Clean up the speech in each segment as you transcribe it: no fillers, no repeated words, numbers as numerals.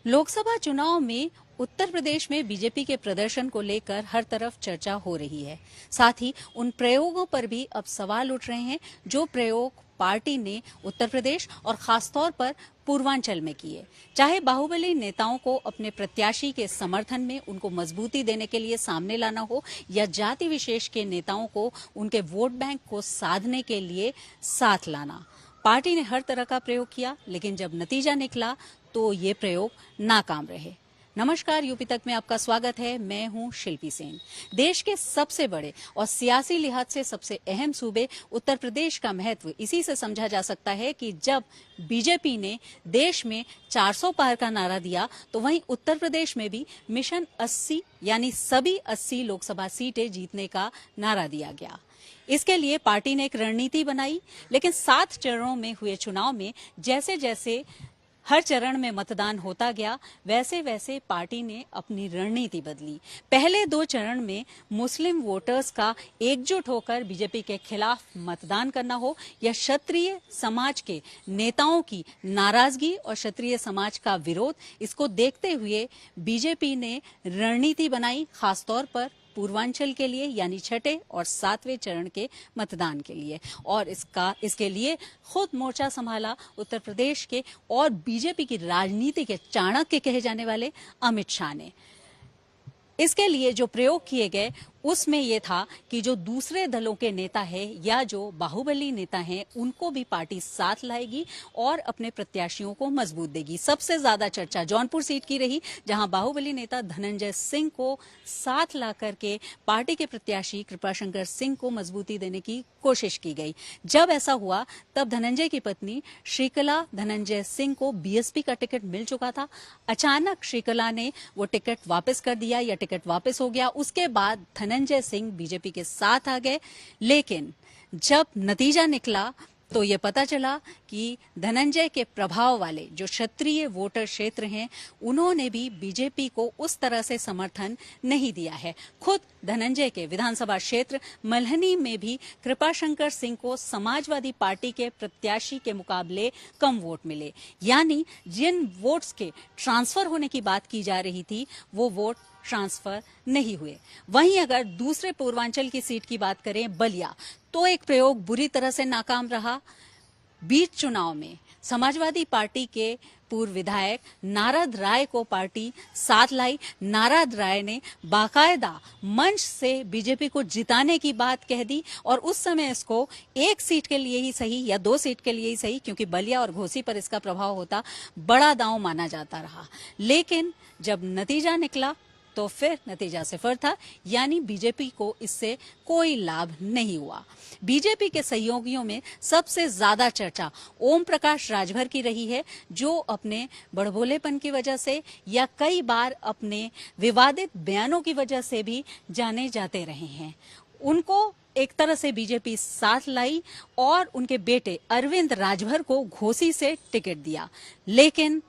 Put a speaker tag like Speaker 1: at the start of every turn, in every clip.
Speaker 1: लोकसभा चुनाव में उत्तर प्रदेश में बीजेपी के प्रदर्शन को लेकर हर तरफ चर्चा हो रही है। साथ ही उन प्रयोगों पर भी अब सवाल उठ रहे हैं जो प्रयोग पार्टी ने उत्तर प्रदेश और खासतौर पर पूर्वांचल में किए। चाहे बाहुबली नेताओं को अपने प्रत्याशी के समर्थन में उनको मजबूती देने के लिए सामने लाना हो या जाति विशेष के नेताओं को उनके वोट बैंक को साधने के लिए साथ लाना, पार्टी ने हर तरह का प्रयोग किया, लेकिन जब नतीजा निकला तो ये प्रयोग नाकाम रहे। नमस्कार, यूपी तक में आपका स्वागत है। मैं हूं शिल्पी सेन। देश के सबसे बड़े और सियासी लिहाज से सबसे अहम सूबे उत्तर प्रदेश का महत्व इसी से समझा जा सकता है कि जब बीजेपी ने देश में 400 पार का नारा दिया तो वहीं उत्तर प्रदेश में भी मिशन 80 यानी सभी 80 लोकसभा सीटें जीतने का नारा दिया गया। इसके लिए पार्टी ने एक रणनीति बनाई, लेकिन 7 चरणों में हुए चुनाव में जैसे जैसे हर चरण में मतदान होता गया, वैसे वैसे पार्टी ने अपनी रणनीति बदली। पहले 2 चरण में मुस्लिम वोटर्स का एकजुट होकर बीजेपी के खिलाफ मतदान करना हो या क्षत्रिय समाज के नेताओं की नाराजगी और क्षत्रिय समाज का विरोध, इसको देखते हुए बीजेपी ने रणनीति बनाई, खासतौर पर पूर्वांचल के लिए यानी छठे और 7वें चरण के मतदान के लिए। और इसके लिए खुद मोर्चा संभाला उत्तर प्रदेश के और बीजेपी की राजनीति के चाणक्य कहे जाने वाले अमित शाह ने। इसके लिए जो प्रयोग किए गए उसमें यह था कि जो दूसरे दलों के नेता हैं या जो बाहुबली नेता हैं उनको भी पार्टी साथ लाएगी और अपने प्रत्याशियों को मजबूत देगी। सबसे ज्यादा चर्चा जौनपुर सीट की रही, जहां बाहुबली नेता धनंजय सिंह को साथ ला करके पार्टी के प्रत्याशी कृपाशंकर सिंह को मजबूती देने की कोशिश की गई। जब ऐसा हुआ तब धनंजय की पत्नी श्रीकला धनंजय सिंह को बीएसपी का टिकट मिल चुका था। अचानक श्रीकला ने वो टिकट वापस कर दिया या टिकट वापस हो गया। उसके बाद धनंजय सिंह बीजेपी के साथ आ गए, लेकिन जब नतीजा निकला तो ये पता चला कि धनंजय के प्रभाव वाले जो क्षत्रिय वोटर क्षेत्र हैं उन्होंने भी बीजेपी को उस तरह से समर्थन नहीं दिया है। खुद धनंजय के विधानसभा क्षेत्र मल्हनी में भी कृपाशंकर सिंह को समाजवादी पार्टी के प्रत्याशी के मुकाबले कम वोट मिले, यानी जिन वोट्स के ट्रांसफर होने की बात की जा रही थी वो वोट ट्रांसफर नहीं हुए। वहीं अगर दूसरे पूर्वांचल की सीट की बात करें, बलिया, तो एक प्रयोग बुरी तरह से नाकाम रहा। बीच चुनाव में समाजवादी पार्टी के पूर्व विधायक नारद राय को पार्टी साथ लाई। नारद राय ने बाकायदा मंच से बीजेपी को जिताने की बात कह दी और उस समय इसको 1 सीट के लिए ही सही या 2 सीट के लिए ही सही, क्योंकि बलिया और घोसी पर इसका प्रभाव होता, बड़ा दांव माना जाता रहा। लेकिन जब नतीजा निकला तो फिर नतीजा सिफर था, यानी बीजेपी को इससे कोई लाभ नहीं हुआ। बीजेपी के सहयोगियों में सबसे ज्यादा चर्चा ओम प्रकाश राजभर की रही है, जो अपने बड़बोलेपन की वजह से या कई बार अपने विवादित बयानों की वजह से भी जाने जाते रहे हैं। उनको एक तरह से बीजेपी साथ लाई और उनके बेटे अरविंद राजभर को घोसी से टिकट दिया, लेकिन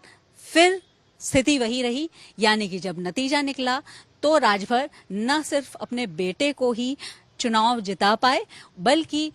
Speaker 1: फिर स्थिति वही रही, यानी कि जब नतीजा निकला तो राजभर न सिर्फ अपने बेटे को ही चुनाव जिता पाए, बल्कि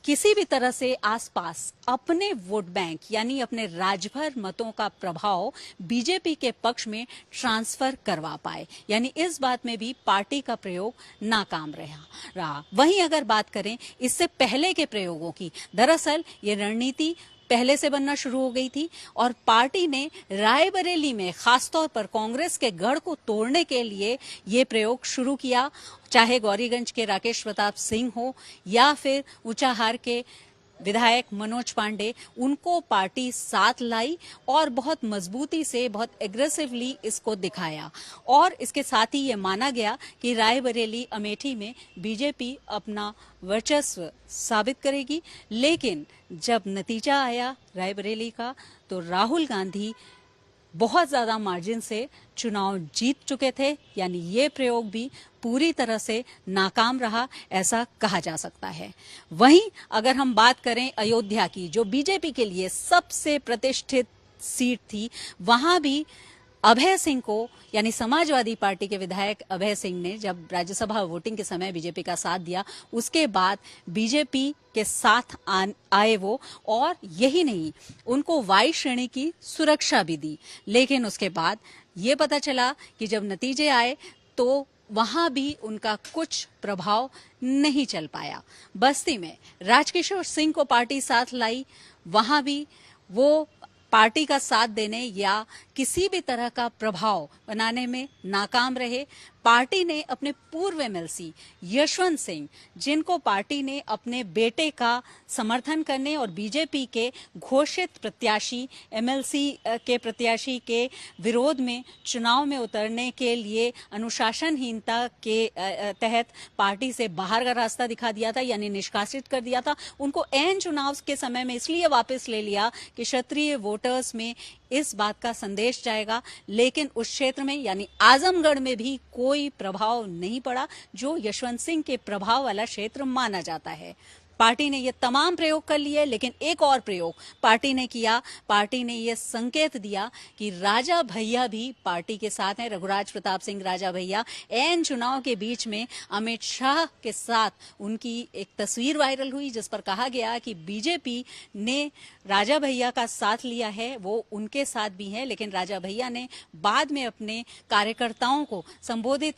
Speaker 1: किसी भी तरह से आसपास अपने वोट बैंक यानी अपने राजभर मतों का प्रभाव बीजेपी के पक्ष में ट्रांसफर करवा पाए, यानी इस बात में भी पार्टी का प्रयोग नाकाम रहा। वहीं अगर बात करें इससे पहले के प्रयोगों की, दरअसल ये रणनीति पहले से बनना शुरू हो गई थी और पार्टी ने रायबरेली में खासतौर पर कांग्रेस के गढ़ को तोड़ने के लिए ये प्रयोग शुरू किया। चाहे गौरीगंज के राकेश प्रताप सिंह हो या फिर ऊंचाहार के विधायक मनोज पांडे, उनको पार्टी साथ लाई और बहुत मजबूती से, बहुत एग्रेसिवली इसको दिखाया। और इसके साथ ही ये माना गया कि रायबरेली अमेठी में बीजेपी अपना वर्चस्व साबित करेगी। लेकिन जब नतीजा आया रायबरेली का तो राहुल गांधी बहुत ज्यादा मार्जिन से चुनाव जीत चुके थे, यानी ये प्रयोग भी पूरी तरह से नाकाम रहा, ऐसा कहा जा सकता है। वहीं अगर हम बात करें अयोध्या की, जो बीजेपी के लिए सबसे प्रतिष्ठित सीट थी, वहां भी अभय सिंह को यानी समाजवादी पार्टी के विधायक अभय सिंह ने जब राज्यसभा वोटिंग के समय बीजेपी का साथ दिया, उसके बाद बीजेपी के साथ आए वो, और यही नहीं, उनको वाई श्रेणी की सुरक्षा भी दी। लेकिन उसके बाद ये पता चला कि जब नतीजे आए तो वहां भी उनका कुछ प्रभाव नहीं चल पाया। बस्ती में राजकिशोर सिंह को पार्टी साथ लाई, वहां भी वो पार्टी का साथ देने या किसी भी तरह का प्रभाव बनाने में नाकाम रहे। पार्टी ने अपने पूर्व एमएलसी यशवंत सिंह, जिनको पार्टी ने अपने बेटे का समर्थन करने और बीजेपी के घोषित प्रत्याशी एमएलसी के प्रत्याशी के विरोध में चुनाव में उतरने के लिए अनुशासनहीनता के तहत पार्टी से बाहर का रास्ता दिखा दिया था, यानी निष्कासित कर दिया था, उनको ऐन चुनाव के समय में इसलिए वापस ले लिया कि क्षत्रिय वोटर्स में इस बात का संदेश जाएगा। लेकिन उस क्षेत्र में यानी आजमगढ़ में भी कोई प्रभाव नहीं पड़ा, जो यशवंत सिंह के प्रभाव वाला क्षेत्र माना जाता है। पार्टी ने ये तमाम प्रयोग कर लिए, लेकिन एक और प्रयोग पार्टी ने किया। पार्टी ने ये संकेत दिया कि राजा भैया भी पार्टी के साथ हैं। रघुराज प्रताप सिंह राजा भैया एन चुनाव के बीच में अमित शाह के साथ उनकी एक तस्वीर वायरल हुई, जिस पर कहा गया कि बीजेपी ने राजा भैया का साथ लिया है, वो उनके साथ भी हैं। लेकिन राजा भैया ने बाद में अपने कार्यकर्ताओं को संबोधित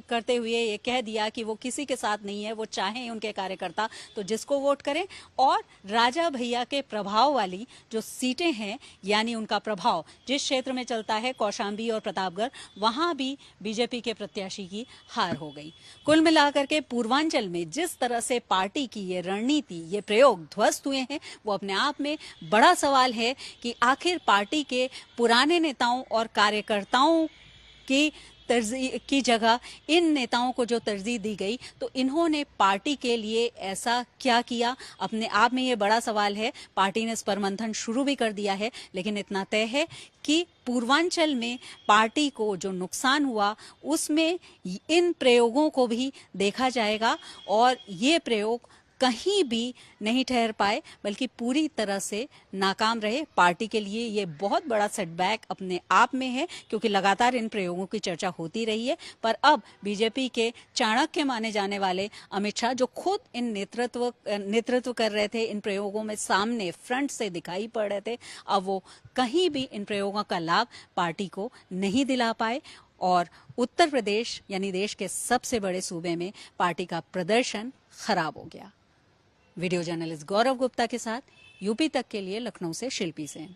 Speaker 1: करते हुए ये कह दिया कि वो किसी के साथ नहीं है, वो चाहें उनके कार्यकर्ता तो जिसको वोट करें। और राजा भैया के प्रभाव वाली जो सीटें हैं, यानी उनका प्रभाव जिस क्षेत्र में चलता है, कौशांबी और प्रतापगढ़, वहां भी बीजेपी के प्रत्याशी की हार हो गई। कुल मिलाकर के पूर्वांचल में जिस तरह से पार्टी की ये रणनीति, ये प्रयोग ध्वस्त हुए हैं, वो अपने आप में बड़ा सवाल है कि आखिर पार्टी के पुराने नेताओं और कार्यकर्ताओं की जगह इन नेताओं को जो तरजीह दी गई, तो इन्होंने पार्टी के लिए ऐसा क्या किया? अपने आप में ये बड़ा सवाल है। पार्टी ने इस पर मंथन शुरू भी कर दिया है, लेकिन इतना तय है कि पूर्वांचल में पार्टी को जो नुकसान हुआ उसमें इन प्रयोगों को भी देखा जाएगा, और ये प्रयोग कहीं भी नहीं ठहर पाए, बल्कि पूरी तरह से नाकाम रहे। पार्टी के लिए ये बहुत बड़ा सेटबैक अपने आप में है, क्योंकि लगातार इन प्रयोगों की चर्चा होती रही है। पर अब बीजेपी के चाणक्य माने जाने वाले अमित शाह, जो खुद इन नेतृत्व कर रहे थे, इन प्रयोगों में सामने फ्रंट से दिखाई पड़ रहे थे, अब वो कहीं भी इन प्रयोगों का लाभ पार्टी को नहीं दिला पाए, और उत्तर प्रदेश यानी देश के सबसे बड़े सूबे में पार्टी का प्रदर्शन खराब हो गया। वीडियो जर्नलिस्ट गौरव गुप्ता के साथ यूपी तक के लिए लखनऊ से शिल्पी सेन।